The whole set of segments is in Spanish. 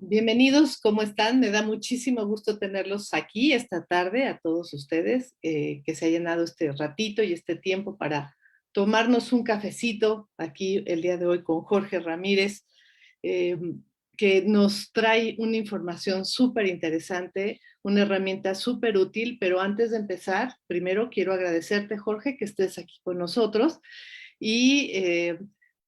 Bienvenidos, ¿cómo están? Me da muchísimo gusto tenerlos aquí esta tarde, a todos ustedes, que se hayan dado este ratito y este tiempo para tomarnos un cafecito aquí el día de hoy con Jorge Ramírez, eh, que nos trae una información súper interesante, una herramienta súper útil, pero antes de empezar, primero quiero agradecerte, Jorge, que estés aquí con nosotros y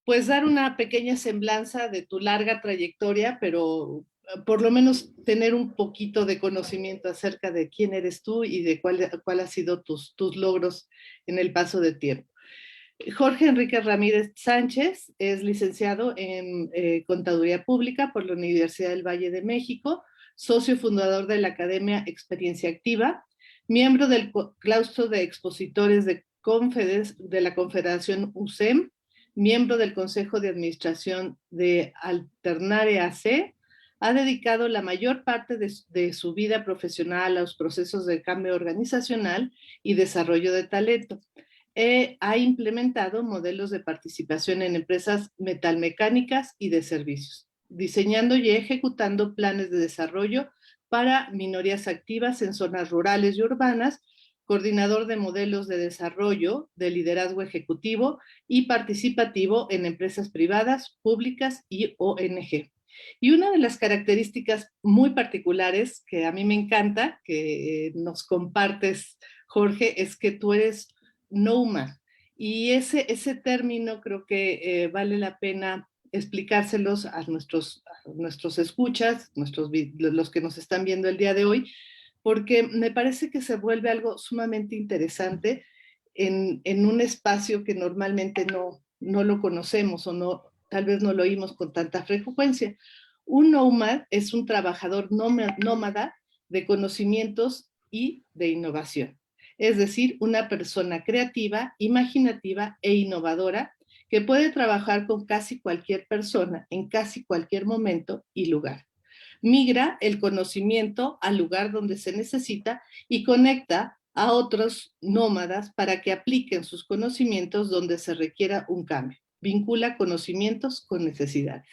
pues dar una pequeña semblanza de tu larga trayectoria, pero por lo menos tener un poquito de conocimiento acerca de quién eres tú y de cuál ha sido tus logros en el paso del tiempo. Jorge Enrique Ramírez Sánchez es licenciado en Contaduría Pública por la Universidad del Valle de México, socio fundador de la Academia Experiencia Activa, miembro del claustro de expositores de la Confederación USEM, miembro del Consejo de Administración de Alternare AC. Ha dedicado la mayor parte de su vida profesional a los procesos de cambio organizacional y desarrollo de talento. Ha implementado modelos de participación en empresas metalmecánicas y de servicios, diseñando y ejecutando planes de desarrollo para minorías activas en zonas rurales y urbanas, coordinador de modelos de desarrollo, de liderazgo ejecutivo y participativo en empresas privadas, públicas y ONG. Y una de las características muy particulares que a mí me encanta, que nos compartes, Jorge, es que tú eres nomad. Y ese término creo que vale la pena explicárselos a nuestros escuchas, los que nos están viendo el día de hoy, porque me parece que se vuelve algo sumamente interesante en un espacio que normalmente no lo conocemos o no, tal vez no lo oímos con tanta frecuencia. Un nómada es un trabajador nómada de conocimientos y de innovación. Es decir, una persona creativa, imaginativa e innovadora que puede trabajar con casi cualquier persona en casi cualquier momento y lugar. Migra el conocimiento al lugar donde se necesita y conecta a otros nómadas para que apliquen sus conocimientos donde se requiera un cambio. Vincula conocimientos con necesidades.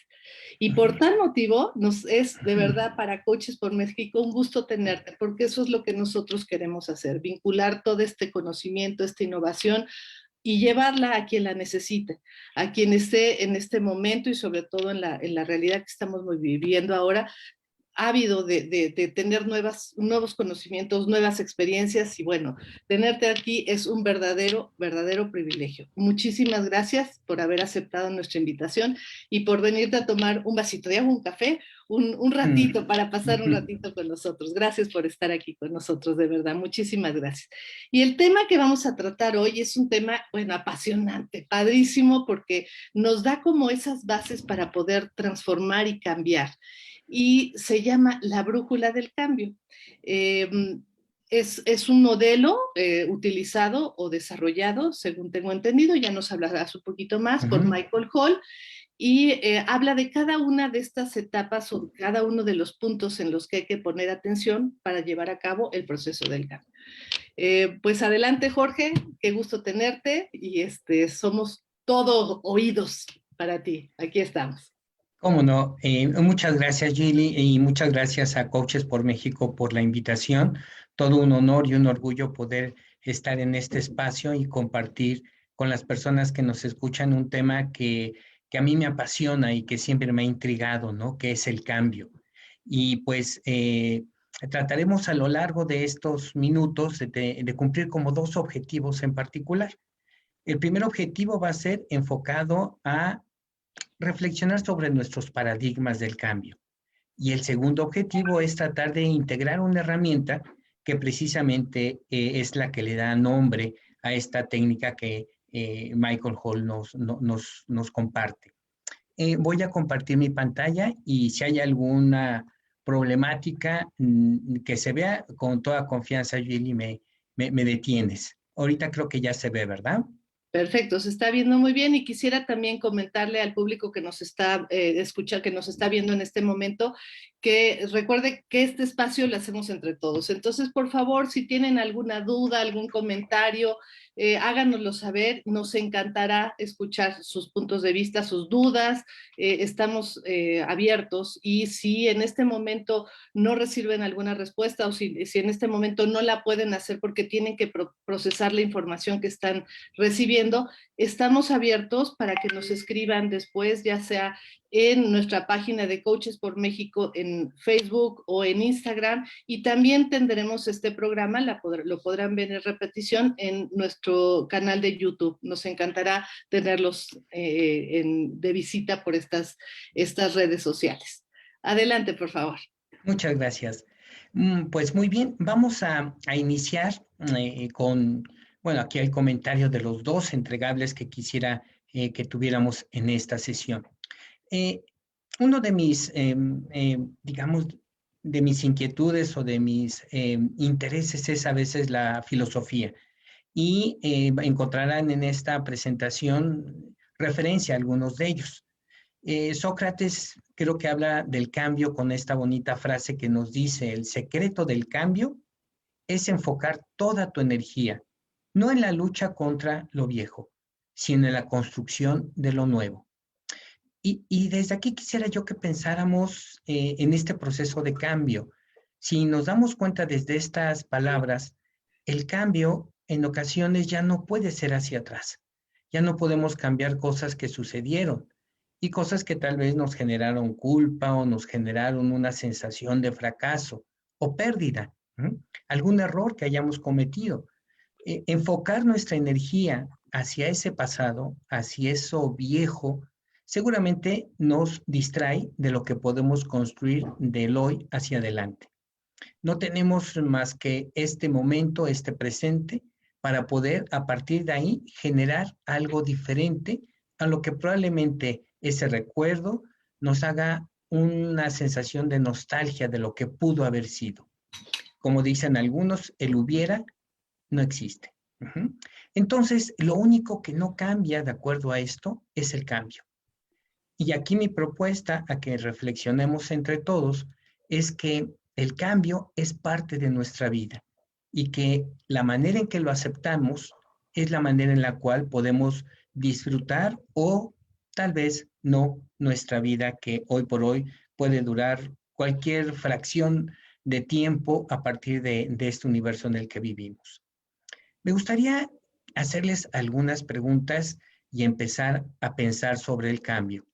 Y por tal motivo, nos es de verdad para Coaches por México un gusto tenerte, porque eso es lo que nosotros queremos hacer, vincular todo este conocimiento, esta innovación y llevarla a quien la necesite, a quien esté en este momento y sobre todo en la realidad que estamos viviendo ahora, ávido de tener nuevos conocimientos, nuevas experiencias y bueno, tenerte aquí es un verdadero privilegio. Muchísimas gracias por haber aceptado nuestra invitación y por venirte a tomar un vasito de agua, un café, un ratito para pasar un ratito con nosotros. Gracias por estar aquí con nosotros, de verdad, muchísimas gracias. Y el tema que vamos a tratar hoy es un tema, bueno, apasionante, padrísimo, porque nos da como esas bases para poder transformar y cambiar y se llama la brújula del cambio. Eh, es un modelo utilizado o desarrollado, según tengo entendido, ya nos hablarás un poquito más, por Michael Hall, y habla de cada una de estas etapas o cada uno de los puntos en los que hay que poner atención para llevar a cabo el proceso del cambio. Pues adelante, Jorge, qué gusto tenerte y somos todos oídos para ti. Aquí estamos. Cómo no. Muchas gracias, Gili, y muchas gracias a Coaches por México por la invitación. Todo un honor y un orgullo poder estar en este espacio y compartir con las personas que nos escuchan un tema que a mí me apasiona y que siempre me ha intrigado, ¿no? Que es el cambio. Y pues trataremos a lo largo de estos minutos de cumplir como dos objetivos en particular. El primer objetivo va a ser enfocado a reflexionar sobre nuestros paradigmas del cambio. Y el segundo objetivo es tratar de integrar una herramienta que precisamente es la que le da nombre a esta técnica que Michael Hall nos comparte. Voy a compartir mi pantalla y si hay alguna problemática que se vea, con toda confianza, Julie, me detienes. Ahorita creo que ya se ve, ¿verdad? Perfecto, se está viendo muy bien y quisiera también comentarle al público que nos está que nos está viendo en este momento, que recuerde que este espacio lo hacemos entre todos. Entonces, por favor, si tienen alguna duda, algún comentario, háganoslo saber. Nos encantará escuchar sus puntos de vista, sus dudas. Estamos abiertos, y si en este momento no reciben alguna respuesta, o si en este momento no la pueden hacer porque tienen que procesar la información que están recibiendo, estamos abiertos para que nos escriban después, ya sea en nuestra página de Coaches por México en Facebook o en Instagram, y también tendremos este programa, lo podrán ver en repetición en nuestro canal de YouTube. Nos encantará tenerlos de visita por estas redes sociales. Adelante, por favor. Muchas gracias. Pues muy bien, vamos a iniciar con, bueno, aquí el comentario de los dos entregables que quisiera que tuviéramos en esta sesión. Uno de mis, digamos, de mis inquietudes o de mis intereses es a veces la filosofía, y encontrarán en esta presentación referencia a algunos de ellos. Sócrates creo que habla del cambio con esta bonita frase que nos dice: el secreto del cambio es enfocar toda tu energía, no en la lucha contra lo viejo, sino en la construcción de lo nuevo. Y desde aquí quisiera yo que pensáramos en este proceso de cambio. Si nos damos cuenta desde estas palabras, el cambio en ocasiones ya no puede ser hacia atrás. Ya no podemos cambiar cosas que sucedieron y cosas que tal vez nos generaron culpa o nos generaron una sensación de fracaso o pérdida, algún error que hayamos cometido. Enfocar nuestra energía hacia ese pasado, hacia eso viejo, seguramente nos distrae de lo que podemos construir del hoy hacia adelante. No tenemos más que este momento, este presente, para poder a partir de ahí generar algo diferente a lo que probablemente ese recuerdo nos haga una sensación de nostalgia de lo que pudo haber sido. Como dicen algunos, el hubiera no existe. Entonces, lo único que no cambia de acuerdo a esto es el cambio. Y aquí mi propuesta a que reflexionemos entre todos es que el cambio es parte de nuestra vida y que la manera en que lo aceptamos es la manera en la cual podemos disfrutar o tal vez no nuestra vida, que hoy por hoy puede durar cualquier fracción de tiempo a partir de este universo en el que vivimos. Me gustaría hacerles algunas preguntas y empezar a pensar sobre el cambio.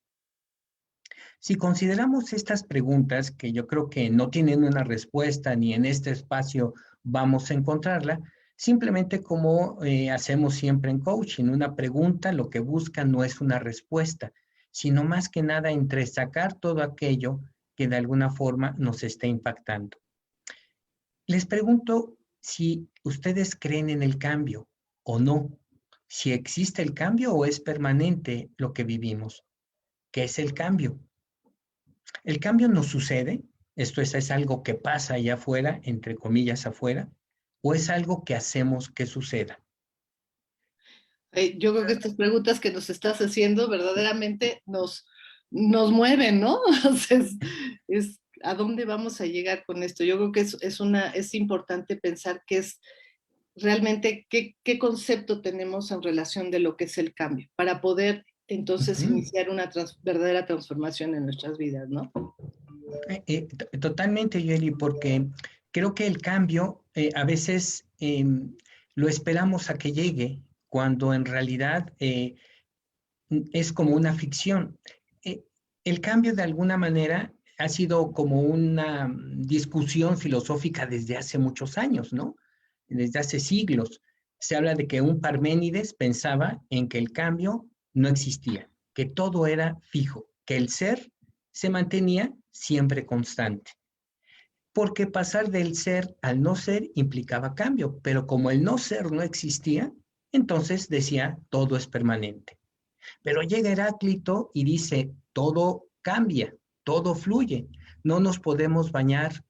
Si consideramos estas preguntas, que yo creo que no tienen una respuesta ni en este espacio vamos a encontrarla, simplemente como hacemos siempre en coaching, una pregunta lo que busca no es una respuesta, sino más que nada entresacar todo aquello que de alguna forma nos está impactando. Les pregunto si ustedes creen en el cambio o no, si existe el cambio o es permanente lo que vivimos. ¿Qué es el cambio? El cambio no sucede, esto es algo que pasa allá afuera, entre comillas afuera, o es algo que hacemos que suceda. Yo creo que estas preguntas que nos estás haciendo verdaderamente nos mueven, ¿no? Entonces, ¿a dónde vamos a llegar con esto? Yo creo que es importante pensar que es realmente qué concepto tenemos en relación de lo que es el cambio, para poder entonces iniciar una verdadera transformación en nuestras vidas, ¿no? Totalmente, Yeli, porque creo que el cambio a veces lo esperamos a que llegue, cuando en realidad es como una ficción. El cambio de alguna manera ha sido como una discusión filosófica desde hace muchos años, ¿no? Desde hace siglos. Se habla de que un Parménides pensaba en que el cambio no existía, que todo era fijo, que el ser se mantenía siempre constante. Porque pasar del ser al no ser implicaba cambio, pero como el no ser no existía, entonces decía, todo es permanente. Pero llega Heráclito y dice, todo cambia, todo fluye, no nos podemos bañar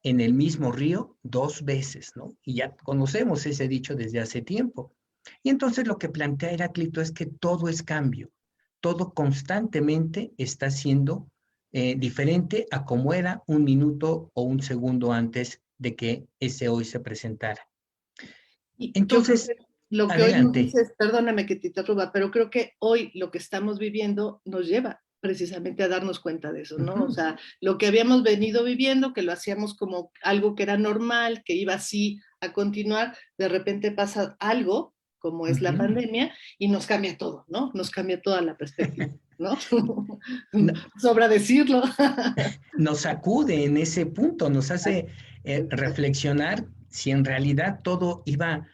en el mismo río dos veces, ¿no? Y ya conocemos ese dicho desde hace tiempo. Y entonces lo que plantea Heráclito es que todo es cambio, todo constantemente está siendo diferente a como era un minuto o un segundo antes de que ese hoy se presentara. Y yo creo Entonces, que lo que hoy nos adelante. dices, perdóname que te interrumpa, pero creo que hoy lo que estamos viviendo nos lleva precisamente a darnos cuenta de eso, ¿no? O sea, lo que habíamos venido viviendo, que lo hacíamos como algo que era normal, que iba así a continuar, de repente pasa algo, como es la pandemia, y nos cambia todo, ¿no? Nos cambia toda la perspectiva, ¿no? Sobra decirlo. Nos sacude en ese punto, nos hace reflexionar si en realidad todo iba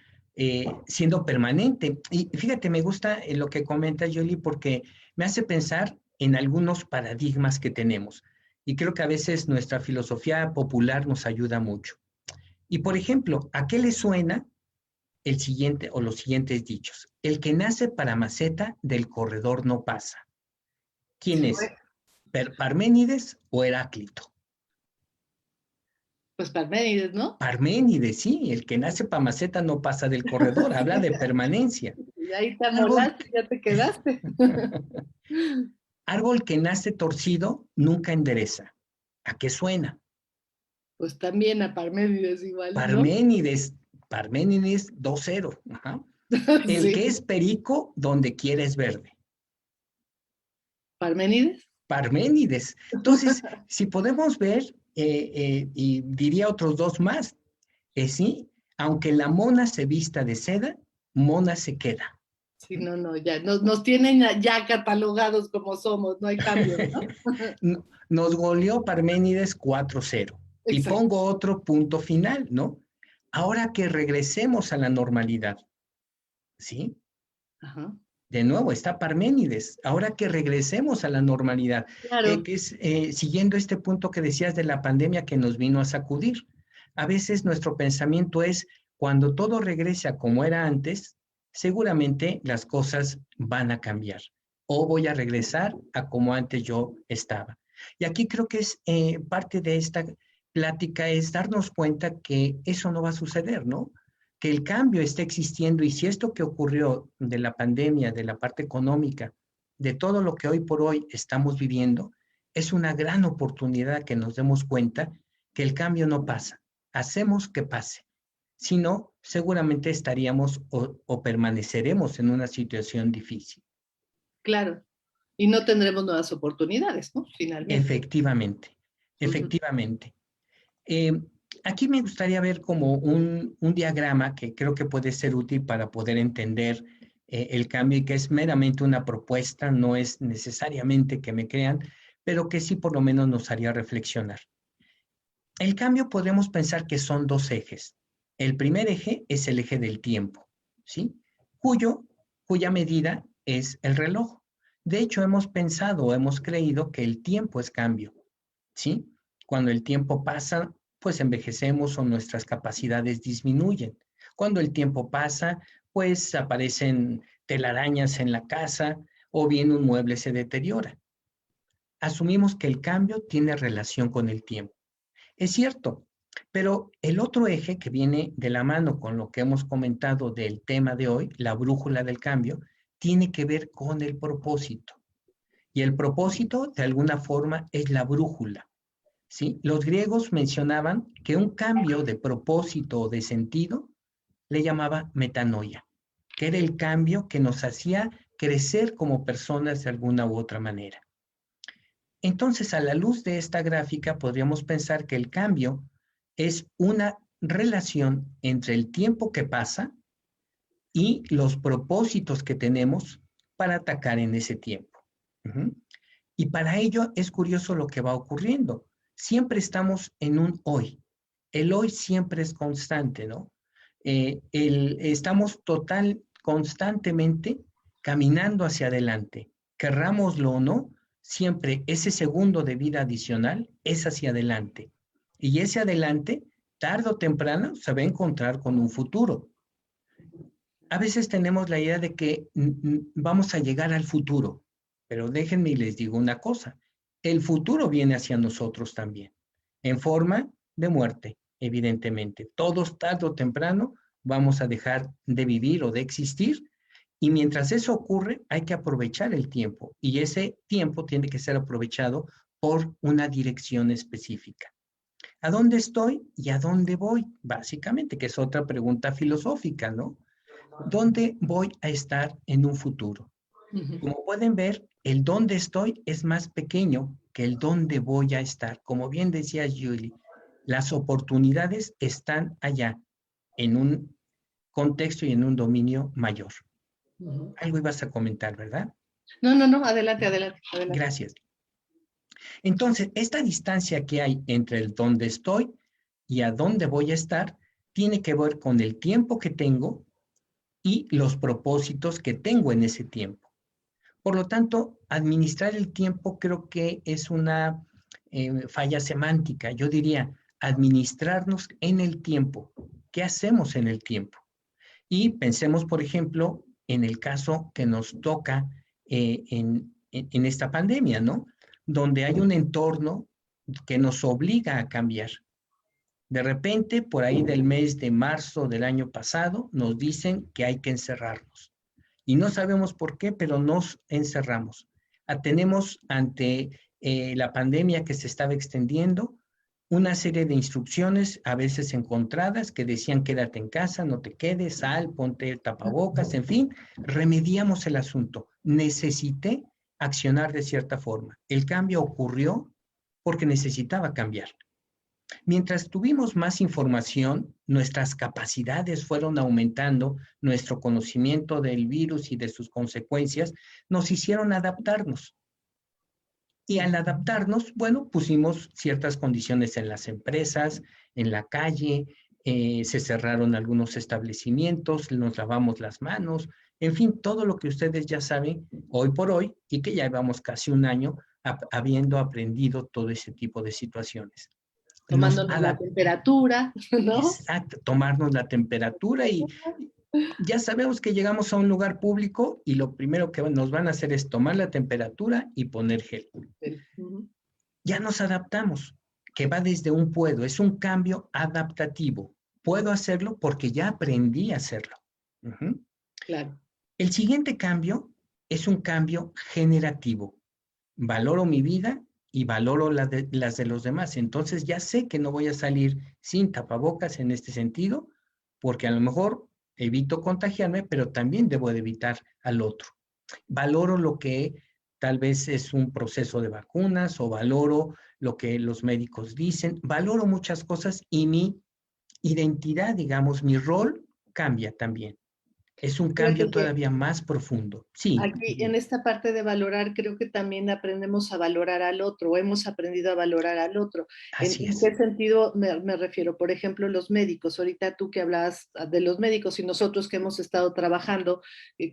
siendo permanente. Y fíjate, me gusta lo que comenta Yoli porque me hace pensar en algunos paradigmas que tenemos. Y creo que a veces nuestra filosofía popular nos ayuda mucho. Y por ejemplo, ¿a qué le suena el siguiente o los siguientes dichos? El que nace para maceta del corredor no pasa. ¿Quién es? ¿Parménides o Heráclito? Pues Parménides, ¿no? Parménides, sí, el que nace para maceta no pasa del corredor, habla de permanencia. Y ahí te Árbol, amolaste, ya te quedaste. árbol que nace torcido nunca endereza. ¿A qué suena? Pues también a Parménides igual, ¿no? Parménides, Parménides 2-0. Ajá. El que Sí. es perico, donde quiera es verde. Parménides. Parménides. Entonces, si podemos ver, y diría otros dos más, sí, aunque la mona se vista de seda, mona se queda. Sí, no, no, ya nos tienen ya catalogados como somos, no hay cambio, ¿no? Nos goleó Parménides 4-0. Y Exacto. pongo otro punto final, ¿no? Ahora que regresemos a la normalidad, ¿sí? Ajá. De nuevo, está Parménides. Ahora que regresemos a la normalidad, Claro, que es siguiendo este punto que decías de la pandemia que nos vino a sacudir. A veces nuestro pensamiento es, cuando todo regrese a como era antes, seguramente las cosas van a cambiar o voy a regresar a como antes yo estaba. Y aquí creo que es parte de esta plática es darnos cuenta que eso no va a suceder, ¿no? Que el cambio está existiendo y si esto que ocurrió de la pandemia, de la parte económica, de todo lo que hoy por hoy estamos viviendo, es una gran oportunidad que nos demos cuenta que el cambio no pasa, hacemos que pase. Si no, seguramente estaríamos o permaneceremos en una situación difícil. claro. Y no tendremos nuevas oportunidades, ¿no? Finalmente. Efectivamente, Ujú. efectivamente. Eh, Aquí me gustaría ver como un diagrama que creo que puede ser útil para poder entender el cambio y que es meramente una propuesta, no es necesariamente que me crean, pero que sí por lo menos nos haría reflexionar. El cambio podríamos pensar que son dos ejes. El primer eje es el eje del tiempo, ¿sí? Cuya medida es el reloj. De hecho, hemos pensado, hemos creído que el tiempo es cambio, ¿sí? Cuando el tiempo pasa, pues envejecemos o nuestras capacidades disminuyen. Cuando el tiempo pasa, pues aparecen telarañas en la casa o bien un mueble se deteriora. Asumimos que el cambio tiene relación con el tiempo. Es cierto, pero el otro eje que viene de la mano con lo que hemos comentado del tema de hoy, la brújula del cambio, tiene que ver con el propósito. Y el propósito, de alguna forma, es la brújula. ¿Sí? Los griegos mencionaban que un cambio de propósito o de sentido le llamaba metanoia, que era el cambio que nos hacía crecer como personas de alguna u otra manera. Entonces, a la luz de esta gráfica, podríamos pensar que el cambio es una relación entre el tiempo que pasa y los propósitos que tenemos para atacar en ese tiempo. Uh-huh. Y para ello es curioso lo que va ocurriendo. Siempre estamos en un hoy. El hoy siempre es constante, ¿no? Estamos constantemente caminando hacia adelante. Querrámoslo o no, siempre ese segundo de vida adicional es hacia adelante. Y ese adelante, tarde o temprano, se va a encontrar con un futuro. A veces tenemos la idea de que vamos a llegar al futuro, pero déjenme y les digo una cosa, el futuro viene hacia nosotros también, en forma de muerte, evidentemente. Todos tarde o temprano vamos a dejar de vivir o de existir y mientras eso ocurre hay que aprovechar el tiempo y ese tiempo tiene que ser aprovechado por una dirección específica. ¿A dónde estoy y a dónde voy? Básicamente, que es otra pregunta filosófica, ¿no? ¿Dónde voy a estar en un futuro? Como pueden ver, el dónde estoy es más pequeño que el dónde voy a estar. Como bien decía Julie, las oportunidades están allá, en un contexto y en un dominio mayor. Algo ibas a comentar, ¿verdad? No, adelante, adelante. Gracias. Entonces, esta distancia que hay entre el dónde estoy y a dónde voy a estar tiene que ver con el tiempo que tengo y los propósitos que tengo en ese tiempo. Por lo tanto, administrar el tiempo creo que es una falla semántica. Yo diría, administrarnos en el tiempo. ¿Qué hacemos en el tiempo? Y pensemos, por ejemplo, en el caso que nos toca en esta pandemia, ¿no? Donde hay un entorno que nos obliga a cambiar. De repente, por ahí del mes de marzo del año pasado, nos dicen que hay que encerrarnos. Y no sabemos por qué, pero nos encerramos. Tenemos ante la pandemia que se estaba extendiendo una serie de instrucciones, a veces encontradas, que decían quédate en casa, no te quedes, sal, ponte tapabocas, en fin, remediamos el asunto. Necesité accionar de cierta forma. El cambio ocurrió porque necesitaba cambiar. Mientras tuvimos más información, nuestras capacidades fueron aumentando, nuestro conocimiento del virus y de sus consecuencias nos hicieron adaptarnos. Y al adaptarnos, bueno, pusimos ciertas condiciones en las empresas, en la calle, se cerraron algunos establecimientos, nos lavamos las manos, en fin, todo lo que ustedes ya saben hoy por hoy y que ya llevamos casi un año habiendo aprendido todo ese tipo de situaciones. Tomándonos la temperatura, ¿no? Exacto, tomarnos la temperatura y ya sabemos que llegamos a un lugar público y lo primero que nos van a hacer es tomar la temperatura y poner gel. Ya nos adaptamos, que va desde un puedo, es un cambio adaptativo. Puedo hacerlo porque ya aprendí a hacerlo. Claro. El siguiente cambio es un cambio generativo. Valoro mi vida y valoro las de los demás. Entonces ya sé que no voy a salir sin tapabocas en este sentido, porque a lo mejor evito contagiarme, pero también debo de evitar al otro. Valoro lo que tal vez es un proceso de vacunas o valoro lo que los médicos dicen, valoro muchas cosas y mi identidad, digamos, mi rol cambia también. Es un cambio todavía más profundo. Sí. Aquí, en esta parte de valorar, creo que también aprendemos a valorar al otro, o hemos aprendido a valorar al otro. ¿En qué sentido me refiero? Por ejemplo, los médicos. Ahorita tú que hablabas de los médicos y nosotros que hemos estado trabajando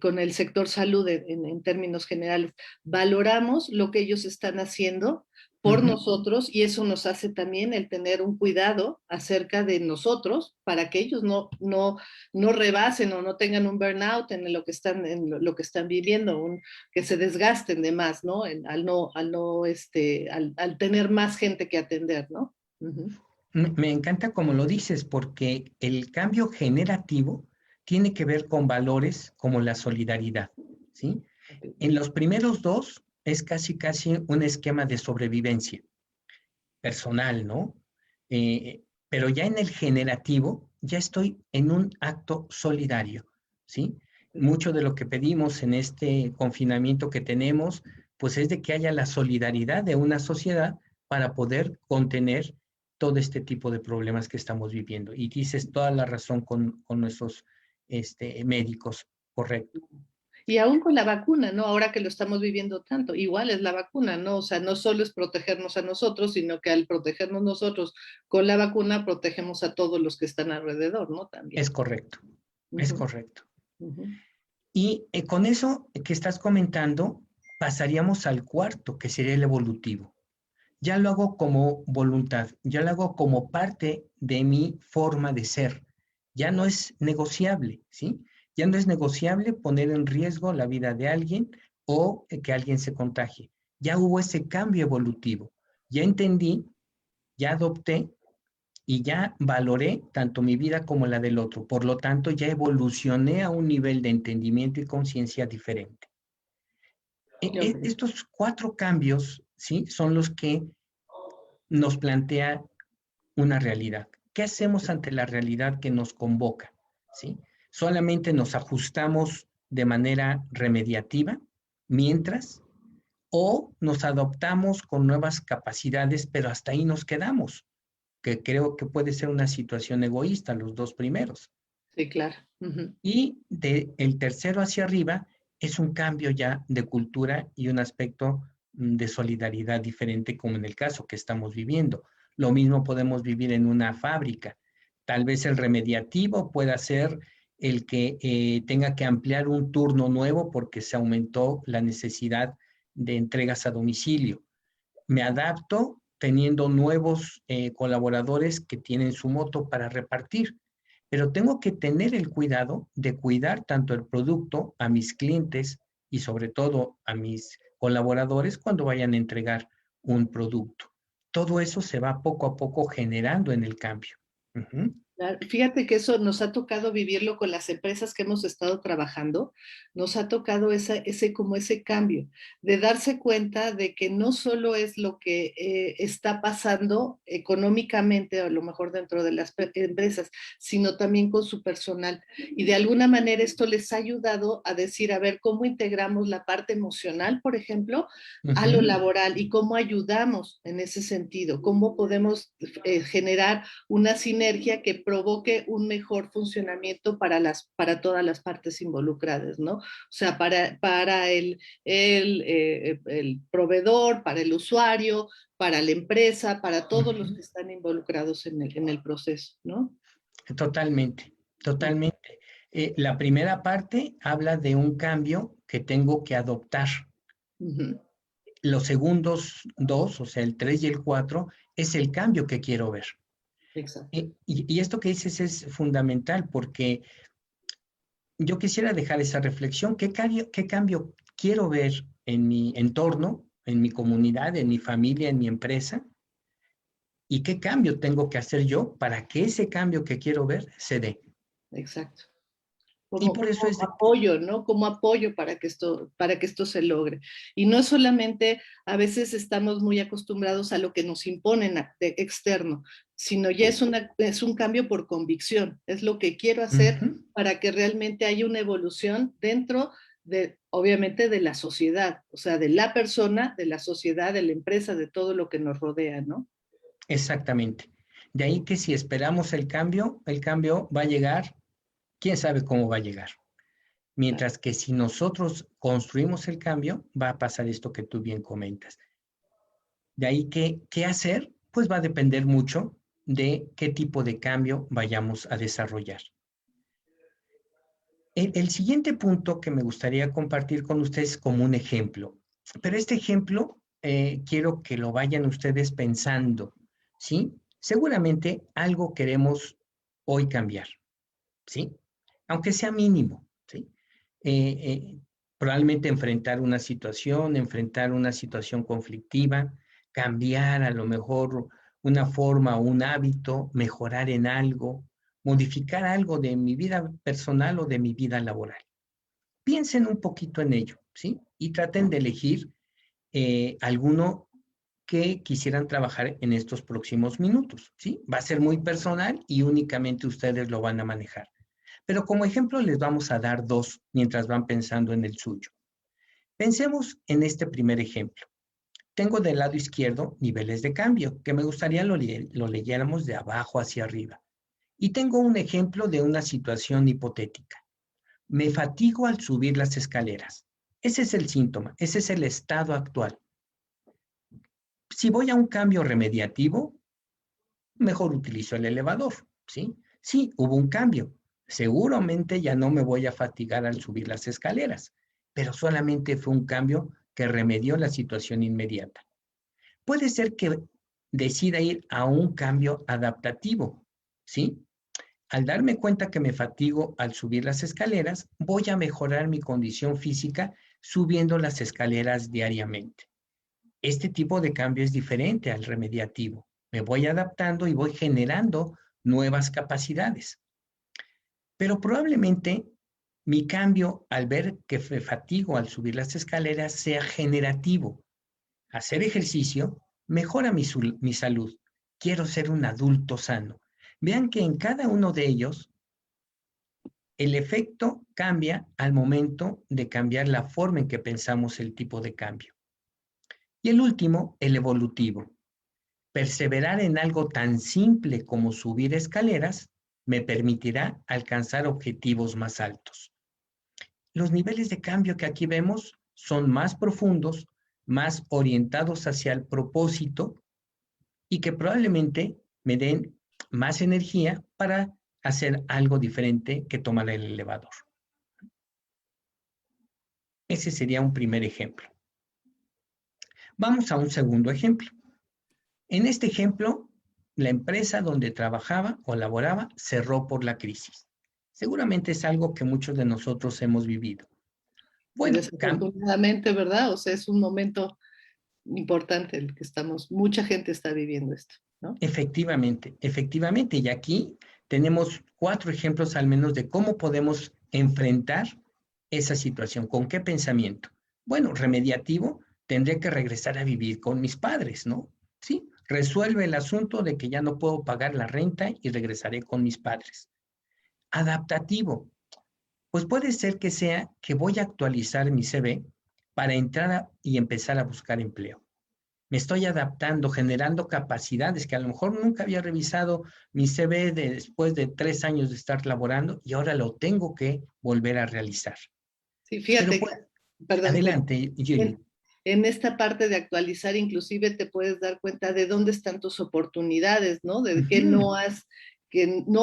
con el sector salud en términos generales, valoramos lo que ellos están haciendo por nosotros y eso nos hace también el tener un cuidado acerca de nosotros para que ellos no rebasen o no tengan un burnout en lo que están viviendo, que se desgasten de más, ¿no? Al tener más gente que atender, ¿no? Me encanta como lo dices, porque el cambio generativo tiene que ver con valores como la solidaridad, ¿sí? En los primeros dos es casi un esquema de sobrevivencia personal, ¿no? Pero ya en el generativo, ya estoy en un acto solidario, ¿sí? Mucho de lo que pedimos en este confinamiento que tenemos, pues es de que haya la solidaridad de una sociedad para poder contener todo este tipo de problemas que estamos viviendo. Y dices toda la razón con nuestros médicos, correcto. Y aún con la vacuna, ¿no? Ahora que lo estamos viviendo tanto, igual es la vacuna, ¿no? O sea, no solo es protegernos a nosotros, sino que al protegernos nosotros con la vacuna, protegemos a todos los que están alrededor, ¿no? También. Es correcto, es correcto. Y con eso que estás comentando, pasaríamos al cuarto, que sería el evolutivo. Ya lo hago como voluntad, ya lo hago como parte de mi forma de ser. Ya no es negociable, ¿sí? Ya no es negociable poner en riesgo la vida de alguien o que alguien se contagie. Ya hubo ese cambio evolutivo. Ya entendí, ya adopté y ya valoré tanto mi vida como la del otro. Por lo tanto, ya evolucioné a un nivel de entendimiento y conciencia diferente. Estos 4 cambios ¿sí? Son los que nos plantea una realidad. ¿Qué hacemos ante la realidad que nos convoca? ¿Sí? ¿Solamente nos ajustamos de manera remediativa mientras o nos adoptamos con nuevas capacidades, pero hasta ahí nos quedamos? Que creo que puede ser una situación egoísta, los dos primeros. Sí, claro. Ujú. Y del tercero hacia arriba es un cambio ya de cultura y un aspecto de solidaridad diferente como en el caso que estamos viviendo. Lo mismo podemos vivir en una fábrica. Tal vez el remediativo pueda ser el que tenga que ampliar un turno nuevo porque se aumentó la necesidad de entregas a domicilio. Me adapto teniendo nuevos colaboradores que tienen su moto para repartir, pero tengo que tener el cuidado de cuidar tanto el producto a mis clientes y sobre todo a mis colaboradores cuando vayan a entregar un producto. Todo eso se va poco a poco generando en el cambio. Uh-huh. Claro, fíjate que eso nos ha tocado vivirlo con las empresas que hemos estado trabajando, nos ha tocado como ese cambio, de darse cuenta de que no solo es lo que está pasando económicamente, a lo mejor dentro de las empresas, sino también con su personal. Y de alguna manera esto les ha ayudado a decir, a ver, cómo integramos la parte emocional, por ejemplo, a lo Uh-huh. laboral y cómo ayudamos en ese sentido, cómo podemos generar una sinergia que provoque un mejor funcionamiento para todas las partes involucradas, ¿no? O sea, para el proveedor, para el usuario, para la empresa, para todos los Uh-huh. que están involucrados en el proceso, ¿no? Totalmente, totalmente. La primera parte habla de un cambio que tengo que adoptar. Uh-huh. Los segundos dos, o sea, el 3 y el 4, es el cambio que quiero ver. Exacto. Y esto que dices es fundamental porque yo quisiera dejar esa reflexión. Qué cambio quiero ver en mi entorno, en mi comunidad, en mi familia, en mi empresa? ¿Y qué cambio tengo que hacer yo para que ese cambio que quiero ver se dé? Exacto. Y Como por eso es de... apoyo, ¿no? Como apoyo para que esto se logre. Y no solamente, a veces estamos muy acostumbrados a lo que nos imponen externo, sino ya es un cambio por convicción, es lo que quiero hacer Ujú. para que realmente haya una evolución dentro de, obviamente, de la sociedad, o sea, de la persona, de la sociedad, de la empresa, de todo lo que nos rodea, ¿no? Exactamente. De ahí que si esperamos el cambio va a llegar, quién sabe cómo va a llegar. Mientras que si nosotros construimos el cambio, va a pasar esto que tú bien comentas. De ahí que, ¿qué hacer? Pues va a depender mucho de qué tipo de cambio vayamos a desarrollar. El siguiente punto que me gustaría compartir con ustedes como un ejemplo, pero este ejemplo quiero que lo vayan ustedes pensando, ¿sí? Seguramente algo queremos hoy cambiar, ¿sí? Aunque sea mínimo, ¿sí? Eh, eh, Probablemente enfrentar una situación conflictiva, cambiar a lo mejor una forma o un hábito, mejorar en algo, modificar algo de mi vida personal o de mi vida laboral. Piensen un poquito en ello, ¿sí? Y traten de elegir alguno que quisieran trabajar en estos próximos minutos, ¿sí? Va a ser muy personal y únicamente ustedes lo van a manejar. Pero como ejemplo les vamos a dar dos mientras van pensando en el suyo. Pensemos en este primer ejemplo. Tengo del lado izquierdo niveles de cambio, que me gustaría lo leyéramos de abajo hacia arriba. Y tengo un ejemplo de una situación hipotética. Me fatigo al subir las escaleras. Ese es el síntoma, ese es el estado actual. Si voy a un cambio remediativo, mejor utilizo el elevador, ¿sí? Sí, hubo un cambio. Seguramente ya no me voy a fatigar al subir las escaleras, pero solamente fue un cambio que remedió la situación inmediata. Puede ser que decida ir a un cambio adaptativo, ¿sí? Al darme cuenta que me fatigo al subir las escaleras, voy a mejorar mi condición física subiendo las escaleras diariamente. Este tipo de cambio es diferente al remediativo. Me voy adaptando y voy generando nuevas capacidades. Pero probablemente mi cambio al ver que me fatigo al subir las escaleras sea generativo. Hacer ejercicio mejora mi salud. Quiero ser un adulto sano. Vean que en cada uno de ellos el efecto cambia al momento de cambiar la forma en que pensamos el tipo de cambio. Y el último, el evolutivo. Perseverar en algo tan simple como subir escaleras me permitirá alcanzar objetivos más altos. Los niveles de cambio que aquí vemos son más profundos, más orientados hacia el propósito y que probablemente me den más energía para hacer algo diferente que tomar el elevador. Ese sería un primer ejemplo. Vamos a un segundo ejemplo. En este ejemplo, la empresa donde trabajaba o laboraba cerró por la crisis. Seguramente es algo que muchos de nosotros hemos vivido. Sí, Bueno, desafortunadamente, ¿verdad? O sea, es un momento importante el que mucha gente está viviendo esto, ¿no? efectivamente. Y aquí tenemos 4 ejemplos al menos de cómo podemos enfrentar esa situación. ¿Con qué pensamiento? Bueno, remediativo, tendré que regresar a vivir con mis padres, ¿no? Sí, resuelve el asunto de que ya no puedo pagar la renta y regresaré con mis padres. Adaptativo, pues puede ser que sea que voy a actualizar mi CV para entrar y empezar a buscar empleo. Me estoy adaptando, generando capacidades que a lo mejor nunca había revisado mi CV después de 3 años de estar laborando y ahora lo tengo que volver a realizar. Sí, Pero fíjate, pues, perdón, adelante, Julie. en, en esta parte de actualizar, inclusive te puedes dar cuenta de dónde están tus oportunidades, ¿no? De que no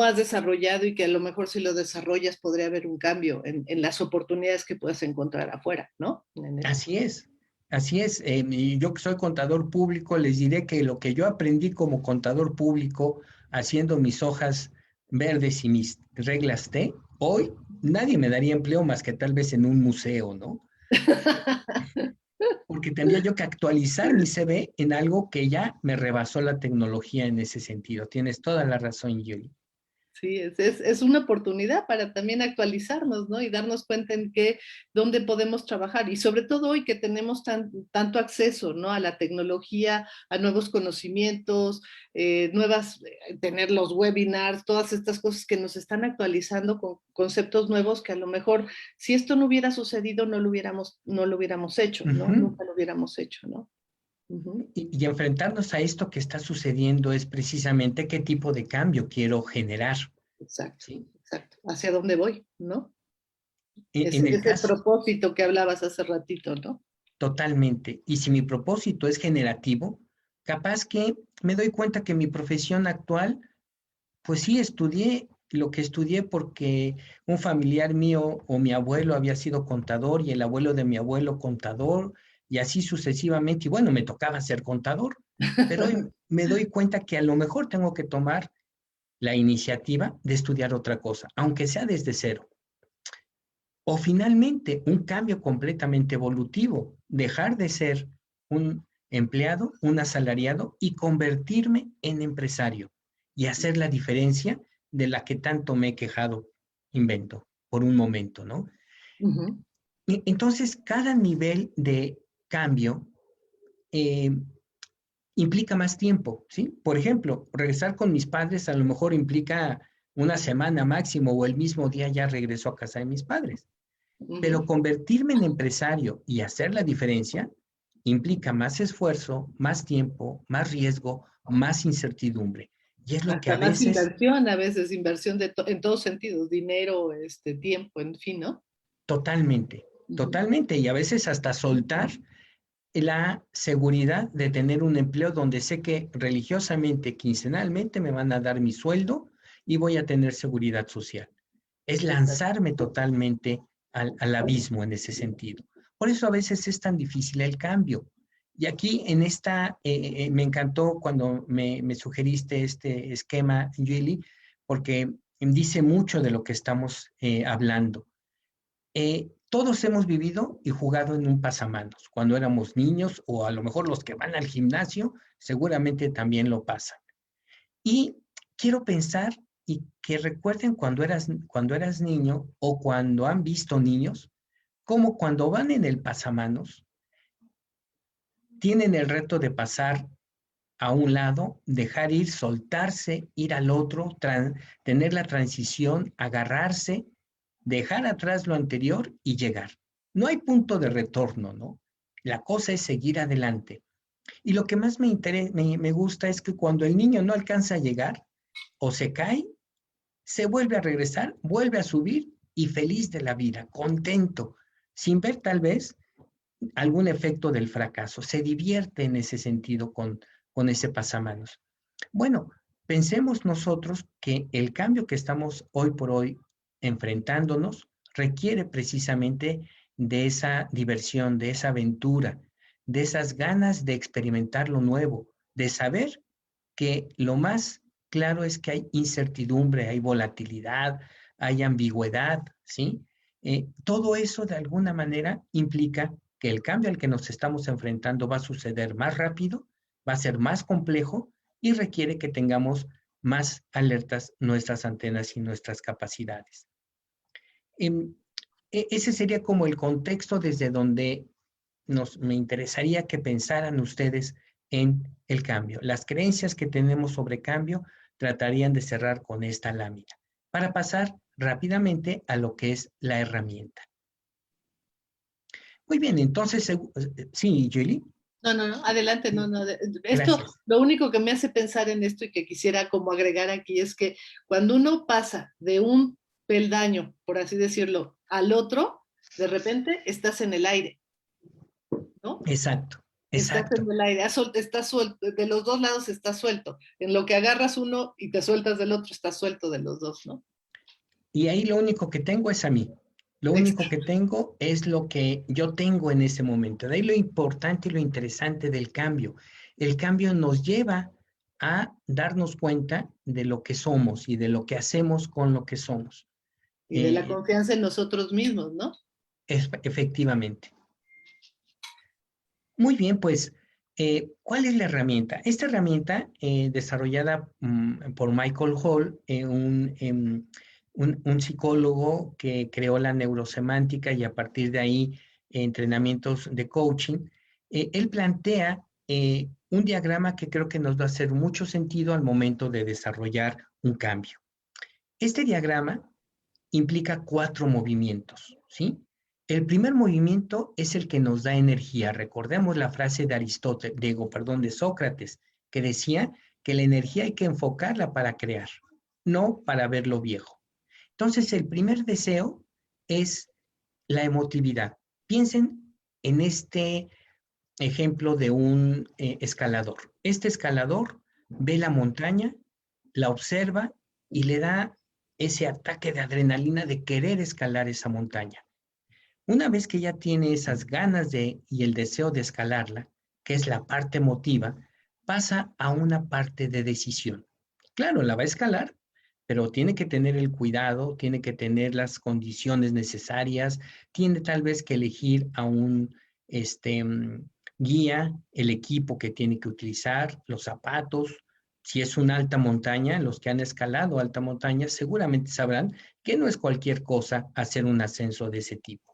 has desarrollado y que a lo mejor si lo desarrollas podría haber un cambio en las oportunidades que puedas encontrar afuera, ¿no? Así es, así es. Y yo que soy contador público, les diré que lo que yo aprendí como contador público, haciendo mis hojas verdes y mis reglas T, hoy nadie me daría empleo más que tal vez en un museo, ¿no? Porque tendría yo que actualizar mi CV en algo que ya me rebasó la tecnología en ese sentido. Tienes toda la razón, Yuli. Sí, es una oportunidad para también actualizarnos, ¿no? Y darnos cuenta dónde podemos trabajar. Y sobre todo hoy que tenemos tanto acceso, ¿no? A la tecnología, a nuevos conocimientos, tener los webinars, todas estas cosas que nos están actualizando con conceptos nuevos que a lo mejor, si esto no hubiera sucedido, no lo hubiéramos hecho, ¿no? Ujú. Nunca lo hubiéramos hecho, ¿no? Ujú. Y enfrentarnos a esto que está sucediendo es precisamente qué tipo de cambio quiero generar, Exacto, ¿sí? exacto. ¿Hacia dónde voy, no? En el Ese caso, propósito que hablabas hace ratito, ¿no? totalmente. Y si mi propósito es generativo, capaz que me doy cuenta que mi profesión actual, pues sí, estudié lo que estudié porque un familiar mío o mi abuelo había sido contador y el abuelo de mi abuelo contador y así sucesivamente. Y bueno, me tocaba ser contador, pero hoy me doy cuenta que a lo mejor tengo que tomar la iniciativa de estudiar otra cosa, aunque sea desde cero. O finalmente, un cambio completamente evolutivo, dejar de ser un empleado, un asalariado y convertirme en empresario y hacer la diferencia de la que tanto me he quejado, invento, por un momento, ¿no? Ujú. Entonces, cada nivel de cambio eh, implica más tiempo, ¿sí? Por ejemplo, regresar con mis padres a lo mejor implica una semana máximo o el mismo día ya regreso a casa de mis padres. Pero Ujú. convertirme en empresario y hacer la diferencia implica más esfuerzo, más tiempo, más riesgo, más incertidumbre. Y es lo que Hasta a más veces, inversión, a veces inversión en todos sentidos, dinero, tiempo, en fin, ¿no? totalmente, Ujú. totalmente, y a veces hasta soltar la seguridad de tener un empleo donde sé que religiosamente, quincenalmente me van a dar mi sueldo y voy a tener seguridad social. Es Exacto. lanzarme totalmente al abismo en ese sentido. Por eso a veces es tan difícil el cambio. Y aquí en me encantó cuando me sugeriste este esquema, Julie, porque dice mucho de lo que estamos hablando. Todos hemos vivido y jugado en un pasamanos cuando éramos niños o a lo mejor los que van al gimnasio seguramente también lo pasan. Y quiero pensar y que recuerden cuando eras niño o cuando han visto niños, como cuando van en el pasamanos, tienen el reto de pasar a un lado, dejar ir, soltarse, ir al otro, tener la transición, agarrarse, dejar atrás lo anterior y llegar. No hay punto de retorno, ¿no? La cosa es seguir adelante. Y lo que más me gusta es que cuando el niño no alcanza a llegar o se cae, se vuelve a regresar, vuelve a subir y feliz de la vida, contento, sin ver tal vez algún efecto del fracaso. Se divierte en ese sentido con ese pasamanos. Bueno, pensemos nosotros que el cambio que estamos hoy por hoy enfrentándonos requiere precisamente de esa diversión, de esa aventura, de esas ganas de experimentar lo nuevo, de saber que lo más claro es que hay incertidumbre, hay volatilidad, hay ambigüedad, ¿sí? Todo eso de alguna manera implica que el cambio al que nos estamos enfrentando va a suceder más rápido, va a ser más complejo y requiere que tengamos más alertas nuestras antenas y nuestras capacidades. Ese sería como el contexto desde donde me interesaría que pensaran ustedes en el cambio. Las creencias que tenemos sobre cambio tratarían de cerrar con esta lámina para pasar rápidamente a lo que es la herramienta. Muy bien, entonces, sí, Julie. No, adelante, no. Esto, Gracias. lo único que me hace pensar en esto y que quisiera como agregar aquí es que cuando uno pasa de un peldaño, por así decirlo, al otro, de repente estás en el aire, ¿no? Exacto, Estás exacto. en el aire, estás suelto, de los dos lados estás suelto. En lo que agarras uno y te sueltas del otro, estás suelto de los dos, ¿no? Y ahí lo único que tengo es a mí. Lo único que tengo es lo que yo tengo en ese momento. De ahí lo importante y lo interesante del cambio. El cambio nos lleva a darnos cuenta de lo que somos y de lo que hacemos con lo que somos. Y de la confianza en nosotros mismos, ¿no? Efectivamente. Muy bien, pues, ¿cuál es la herramienta? Esta herramienta, desarrollada por Michael Hall, un psicólogo que creó la neurosemántica y a partir de ahí entrenamientos de coaching, él plantea un diagrama que creo que nos va a hacer mucho sentido al momento de desarrollar un cambio. Este diagrama implica 4 movimientos, ¿sí? El primer movimiento es el que nos da energía. Recordemos la frase de de Sócrates, que decía que la energía hay que enfocarla para crear, no para verlo viejo. Entonces, el primer deseo es la emotividad. Piensen en este ejemplo de un escalador. Este escalador ve la montaña, la observa y le da ese ataque de adrenalina de querer escalar esa montaña. Una vez que ya tiene esas ganas y el deseo de escalarla, que es la parte emotiva, pasa a una parte de decisión. Claro, la va a escalar, pero tiene que tener el cuidado, tiene que tener las condiciones necesarias, tiene tal vez que elegir a un guía, el equipo que tiene que utilizar, los zapatos. Si es una alta montaña, los que han escalado alta montaña seguramente sabrán que no es cualquier cosa hacer un ascenso de ese tipo.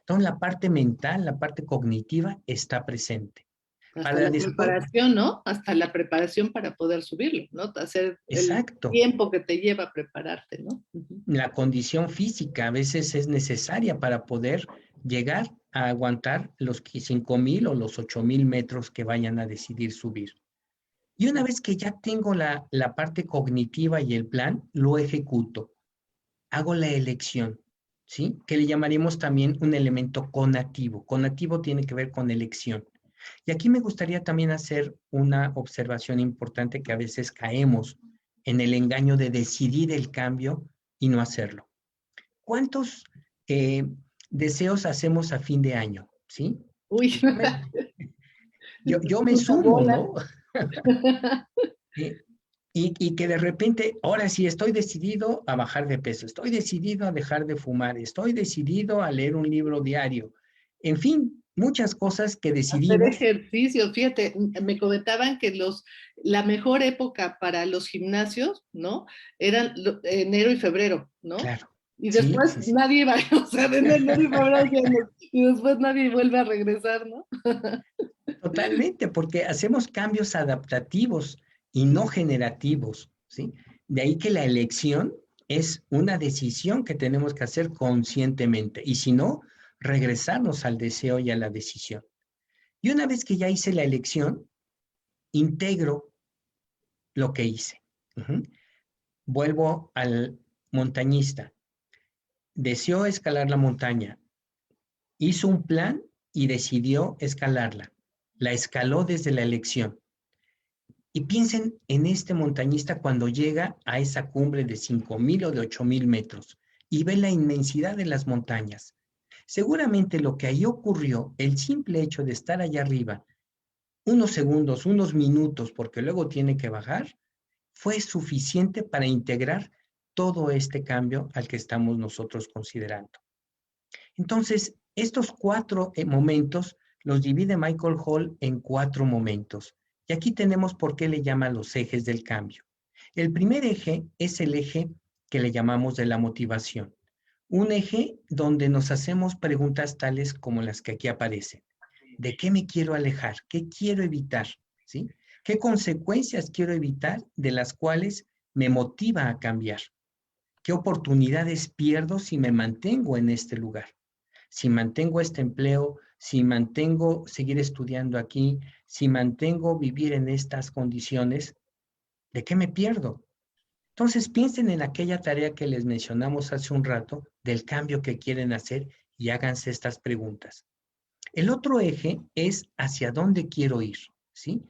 Entonces, la parte mental, la parte cognitiva está presente. Hasta Para la después, preparación, ¿no? Hasta la preparación para poder subirlo, ¿no? Hacer el exacto, tiempo que te lleva a prepararte, ¿no? Uh-huh. la condición física a veces es necesaria para poder llegar a aguantar los 5,000 o los 8,000 metros que vayan a decidir subir. Y una vez que ya tengo la parte cognitiva y el plan, lo ejecuto. Hago la elección, ¿sí? Que le llamaríamos también un elemento conativo. Conativo tiene que ver con elección. Y aquí me gustaría también hacer una observación importante que a veces caemos en el engaño de decidir el cambio y no hacerlo. ¿Cuántos deseos hacemos a fin de año? ¿Sí? Uy, Yo me mucha sumo, bola. ¿no? Y que de repente, ahora sí, estoy decidido a bajar de peso, estoy decidido a dejar de fumar, estoy decidido a leer un libro diario. En fin, muchas cosas que Hacer decidimos. ejercicio, fíjate, me comentaban que la mejor época para los gimnasios, ¿no? Eran enero y febrero, ¿no? Claro, Y sí, después sí, sí. nadie va, o sea, de enero y febrero llenos, y después nadie vuelve a regresar, ¿no? Totalmente, porque hacemos cambios adaptativos y no generativos, ¿sí? De ahí que la elección es una decisión que tenemos que hacer conscientemente y si no, regresarnos al deseo y a la decisión. Y una vez que ya hice la elección, integro lo que hice. Uh-huh. Vuelvo al montañista. Deseó escalar la montaña, hizo un plan y decidió escalarla. La escaló desde la elección. Y piensen en este montañista cuando llega a esa cumbre de 5,000 o de 8,000 metros y ve la inmensidad de las montañas. Seguramente lo que ahí ocurrió, el simple hecho de estar allá arriba, unos segundos, unos minutos, porque luego tiene que bajar, fue suficiente para integrar todo este cambio al que estamos nosotros considerando. Entonces, estos 4 momentos los divide Michael Hall en 4 momentos. Y aquí tenemos por qué le llama los ejes del cambio. El primer eje es el eje que le llamamos de la motivación. Un eje donde nos hacemos preguntas tales como las que aquí aparecen. ¿De qué me quiero alejar? ¿Qué quiero evitar? ¿Sí? ¿Qué consecuencias quiero evitar de las cuales me motiva a cambiar? ¿Qué oportunidades pierdo si me mantengo en este lugar? Si mantengo este empleo, si mantengo seguir estudiando aquí, si mantengo vivir en estas condiciones, ¿de qué me pierdo? Entonces piensen en aquella tarea que les mencionamos hace un rato del cambio que quieren hacer y háganse estas preguntas. El otro eje es hacia dónde quiero ir, ¿sí?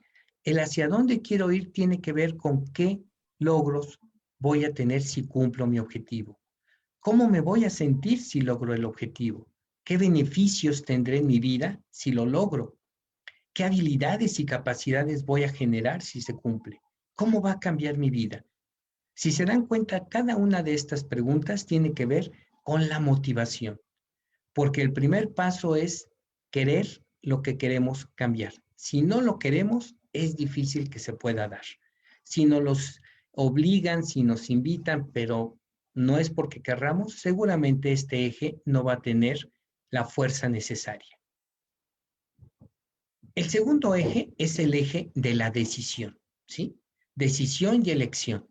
El hacia dónde quiero ir tiene que ver con qué logros voy a tener si cumplo mi objetivo. ¿Cómo me voy a sentir si logro el objetivo? ¿Qué beneficios tendré en mi vida si lo logro? ¿Qué habilidades y capacidades voy a generar si se cumple? ¿Cómo va a cambiar mi vida? Si se dan cuenta, cada una de estas preguntas tiene que ver con la motivación, porque el primer paso es querer lo que queremos cambiar. Si no lo queremos, es difícil que se pueda dar. Si nos los obligan, si nos invitan, pero no es porque querramos, seguramente este eje no va a tener la fuerza necesaria. El segundo eje es el eje de la decisión, ¿sí? Decisión y elección.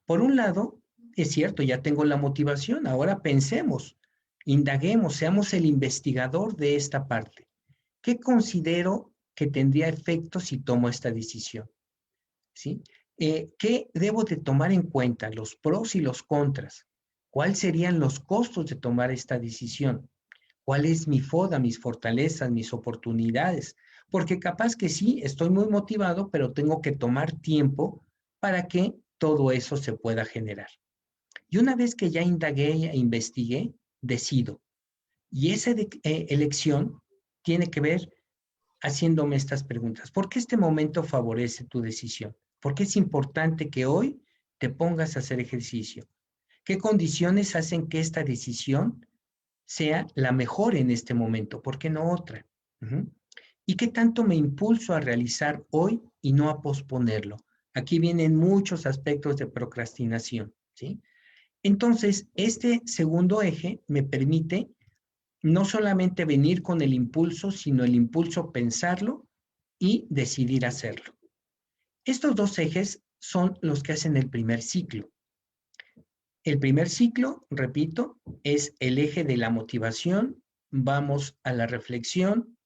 Por un lado, es cierto, ya tengo la motivación, ahora pensemos, indaguemos, seamos el investigador de esta parte. ¿Qué considero que tendría efecto si tomo esta decisión? ¿Sí? ¿Qué debo de tomar en cuenta? Los pros y los contras. ¿Cuáles serían los costos de tomar esta decisión? ¿Cuál es mi FODA, mis fortalezas, mis oportunidades? Porque capaz que sí, estoy muy motivado, pero tengo que tomar tiempo para que todo eso se pueda generar. Y una vez que ya indagué e investigué, decido. Y esa elección tiene que ver haciéndome estas preguntas. ¿Por qué este momento favorece tu decisión? ¿Por qué es importante que hoy te pongas a hacer ejercicio? ¿Qué condiciones hacen que esta decisión sea la mejor en este momento? ¿Por qué no otra? ¿Y qué tanto me impulso a realizar hoy y no a posponerlo? Aquí vienen muchos aspectos de procrastinación, ¿sí? Entonces, este segundo eje me permite no solamente venir con el impulso, sino el impulso pensarlo y decidir hacerlo. Estos dos ejes son los que hacen el primer ciclo. El primer ciclo, repito, es el eje de la motivación, vamos a la reflexión,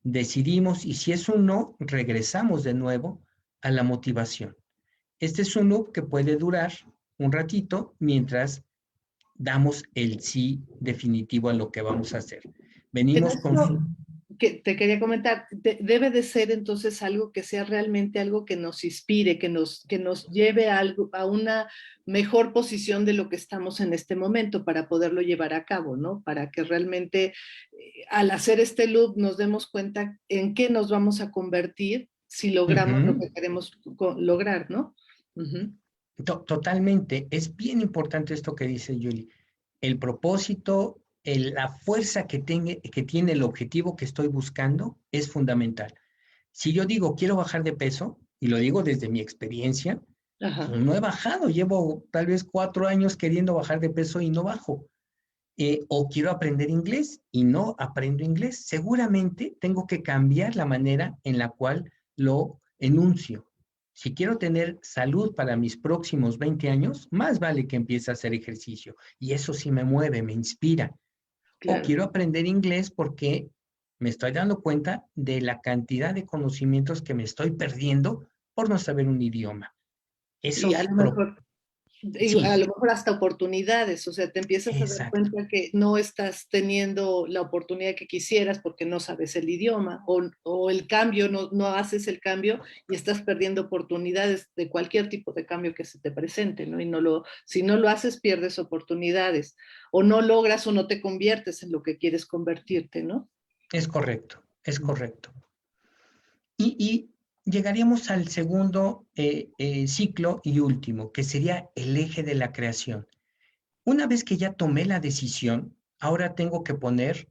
decidimos y si es un no, regresamos de nuevo a la motivación. Este es un loop que puede durar un ratito mientras damos el sí definitivo a lo que vamos a hacer. En Venimos con... esto que te quería comentar, debe de ser entonces algo que sea realmente algo que nos inspire, que nos lleve a, algo, a una mejor posición de lo que estamos en este momento para poderlo llevar a cabo, ¿no? Para que realmente al hacer este loop nos demos cuenta en qué nos vamos a convertir si logramos lo que queremos lograr, ¿no? Totalmente. Es bien importante esto que dice Julie. El propósito, la fuerza que tiene el objetivo que estoy buscando es fundamental. Si yo digo quiero bajar de peso, y lo digo desde mi experiencia, Ajá. no he bajado, llevo tal vez 4 años queriendo bajar de peso y no bajo. o quiero aprender inglés y no aprendo inglés. Seguramente tengo que cambiar la manera en la cual lo enuncio. Si quiero tener salud para mis próximos 20 años, más vale que empiece a hacer ejercicio. Y eso sí me mueve, me inspira. O Claro. quiero aprender inglés porque me estoy dando cuenta de la cantidad de conocimientos que me estoy perdiendo por no saber un idioma. Y Esos, pro- a sí, lo mejor hasta oportunidades, o sea, te empiezas a dar exacto. cuenta que no estás teniendo la oportunidad que quisieras porque no sabes el idioma o el cambio, no haces el cambio y estás perdiendo oportunidades de cualquier tipo de cambio que se te presente, ¿no? Si no lo haces, pierdes oportunidades o no logras o no te conviertes en lo que quieres convertirte, ¿no? Es correcto, es correcto. Y llegaríamos al segundo ciclo y último, que sería el eje de la creación. Una vez que ya tomé la decisión, ahora tengo que poner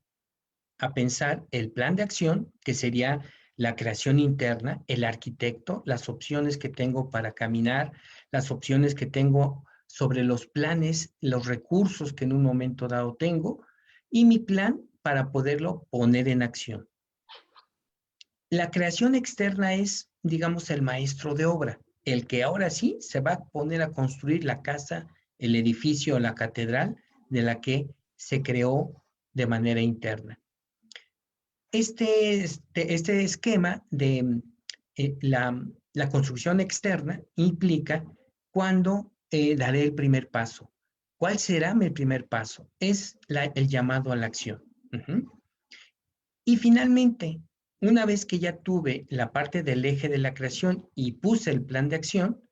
a pensar el plan de acción, que sería la creación interna, el arquitecto, las opciones que tengo para caminar, las opciones que tengo sobre los planes, los recursos que en un momento dado tengo, y mi plan para poderlo poner en acción. La creación externa es, digamos, el maestro de obra, el que ahora sí se va a poner a construir la casa, el edificio, la catedral de la que se creó de manera interna. Este esquema de la construcción externa implica cuándo daré el primer paso. ¿Cuál será mi primer paso? Es el llamado a la acción. Uh-huh. Y finalmente, una vez que ya tuve la parte del eje de la creación y puse el plan de acción,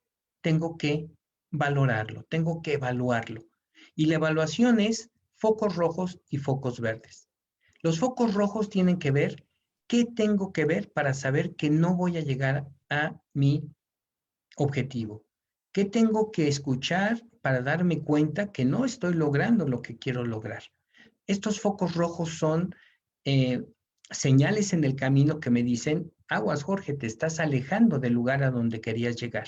tengo que valorarlo, tengo que evaluarlo. Y la evaluación es focos rojos y focos verdes. Los focos rojos tienen que ver qué tengo que ver para saber que no voy a llegar a mi objetivo. ¿Qué tengo que escuchar para darme cuenta que no estoy logrando lo que quiero lograr? Estos focos rojos son eh, señales en el camino que me dicen, aguas Jorge, te estás alejando del lugar a donde querías llegar.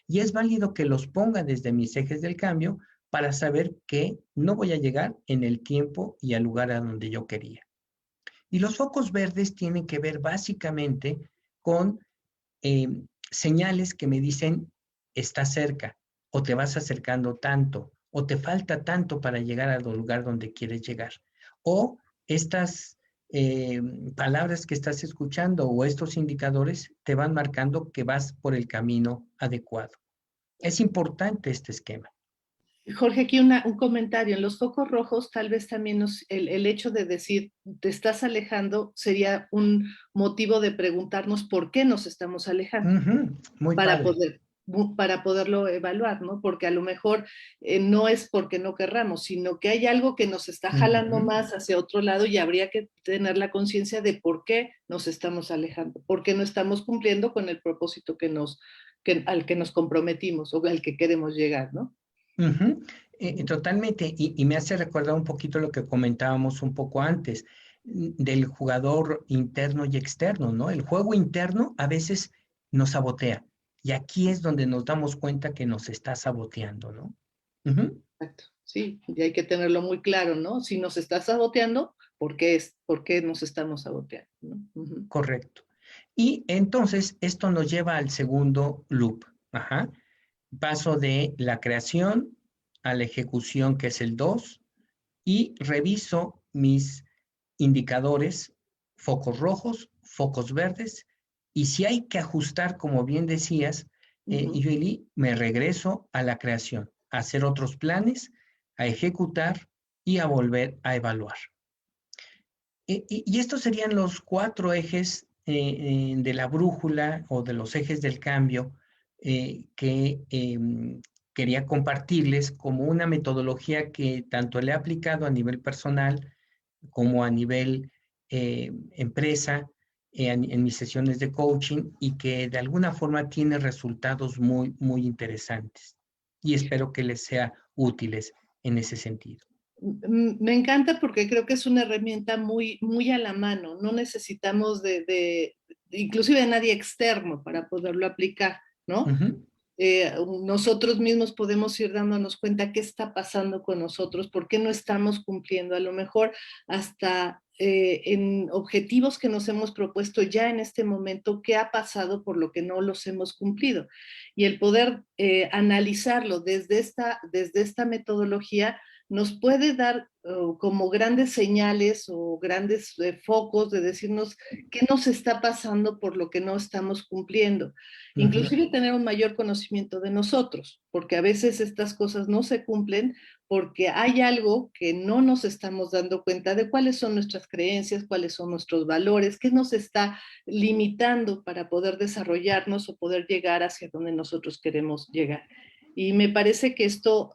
Y es válido que los ponga desde mis ejes del cambio para saber que no voy a llegar en el tiempo y al lugar a donde yo quería. Y los focos verdes tienen que ver básicamente con eh, señales que me dicen, está cerca, o te vas acercando tanto, o te falta tanto para llegar al lugar donde quieres llegar. O estas eh, palabras que estás escuchando o estos indicadores te van marcando que vas por el camino adecuado. Es importante este esquema. Jorge, aquí un comentario. En los focos rojos, tal vez también el hecho de decir te estás alejando sería un motivo de preguntarnos por qué nos estamos alejando Muy para padre. poder para poderlo evaluar, ¿no? Porque a lo mejor no es porque no querramos, sino que hay algo que nos está jalando más hacia otro lado y habría que tener la conciencia de por qué nos estamos alejando, por qué no estamos cumpliendo con el propósito al que nos comprometimos o al que queremos llegar, ¿no? Totalmente, y me hace recordar un poquito lo que comentábamos un poco antes, del jugador interno y externo, ¿no? El juego interno a veces nos sabotea, y aquí es donde nos damos cuenta que nos está saboteando, ¿no? Ujú. Exacto, sí, y hay que tenerlo muy claro, ¿no? Si nos está saboteando, ¿por qué nos estamos saboteando? ¿No? Uh-huh. Correcto. Y entonces esto nos lleva al segundo loop. Ajá. Paso de la creación a la ejecución, que es el 2, y reviso mis indicadores, focos rojos, focos verdes, y si hay que ajustar, como bien decías, Uh-huh. Yuli, me regreso a la creación, a hacer otros planes, a ejecutar y a volver a evaluar. Y estos serían los 4 ejes de la brújula o de los ejes del cambio que quería compartirles como una metodología que tanto le he aplicado a nivel personal como a nivel empresa en mis sesiones de coaching y que de alguna forma tiene resultados muy, muy interesantes. Y espero que les sea útiles en ese sentido. Me encanta porque creo que es una herramienta muy a la mano. No necesitamos inclusive de nadie externo para poderlo aplicar, ¿no? Ujú. nosotros mismos podemos ir dándonos cuenta qué está pasando con nosotros, por qué no estamos cumpliendo, a lo mejor hasta en objetivos que nos hemos propuesto ya en este momento, qué ha pasado por lo que no los hemos cumplido. Y el poder analizarlo desde esta metodología nos puede dar como grandes señales o grandes focos de decirnos qué nos está pasando por lo que no estamos cumpliendo. Inclusive tener un mayor conocimiento de nosotros, porque a veces estas cosas no se cumplen porque hay algo que no nos estamos dando cuenta de cuáles son nuestras creencias, cuáles son nuestros valores, qué nos está limitando para poder desarrollarnos o poder llegar hacia donde nosotros queremos llegar. Y me parece que esto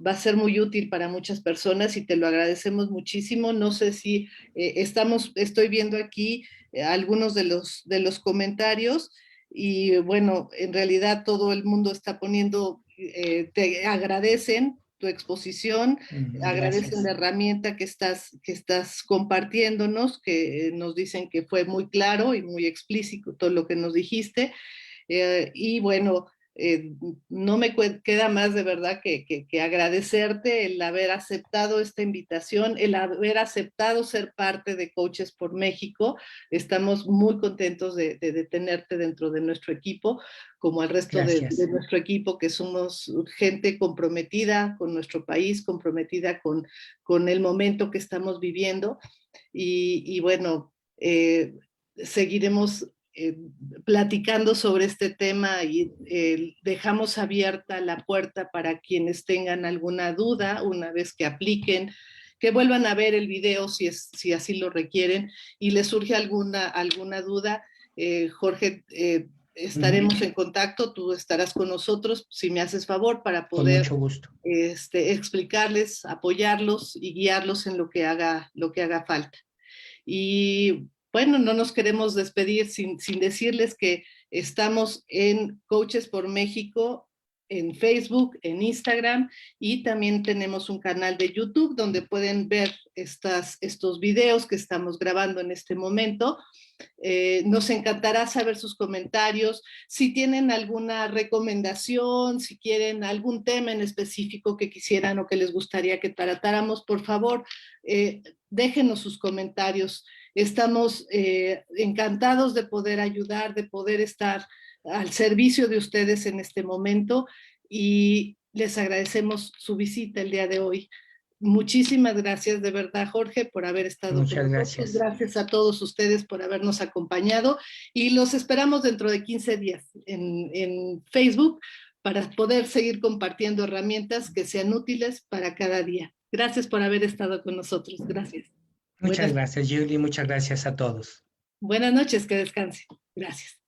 va a ser muy útil para muchas personas y te lo agradecemos muchísimo. No sé si estoy viendo aquí algunos de los comentarios y bueno, en realidad todo el mundo está poniendo, te agradecen tu exposición, agradecen la Gracias. herramienta que estás compartiéndonos, que nos dicen que fue muy claro y muy explícito todo lo que nos dijiste. Y bueno, no me queda más de verdad que agradecerte el haber aceptado esta invitación, el haber aceptado ser parte de Coaches por México. Estamos muy contentos de tenerte dentro de nuestro equipo, como el resto de Gracias. nuestro equipo, que somos gente comprometida con nuestro país, comprometida con el momento que estamos viviendo. Y bueno, seguiremos platicando sobre este tema y dejamos abierta la puerta para quienes tengan alguna duda una vez que apliquen, que vuelvan a ver el video si así lo requieren y les surge alguna duda. Jorge, estaremos en contacto, tú estarás con nosotros, si me haces favor, para Con poder mucho gusto. explicarles, apoyarlos y guiarlos en lo que haga falta. Y bueno, no nos queremos despedir sin decirles que estamos en Coaches por México, en Facebook, en Instagram y también tenemos un canal de YouTube donde pueden ver estos videos que estamos grabando en este momento. Nos encantará saber sus comentarios. Si tienen alguna recomendación, si quieren algún tema en específico que quisieran o que les gustaría que tratáramos, por favor, déjenos sus comentarios. Estamos encantados de poder ayudar, de poder estar al servicio de ustedes en este momento y les agradecemos su visita el día de hoy. Muchísimas gracias de verdad, Jorge, por haber estado con Muchas nosotros. gracias. Gracias a todos ustedes por habernos acompañado y los esperamos dentro de 15 días en Facebook para poder seguir compartiendo herramientas que sean útiles para cada día. Gracias por haber estado con nosotros. Gracias. Muchas gracias, Julie. Muchas gracias a todos. Buenas noches, que descanse. Gracias.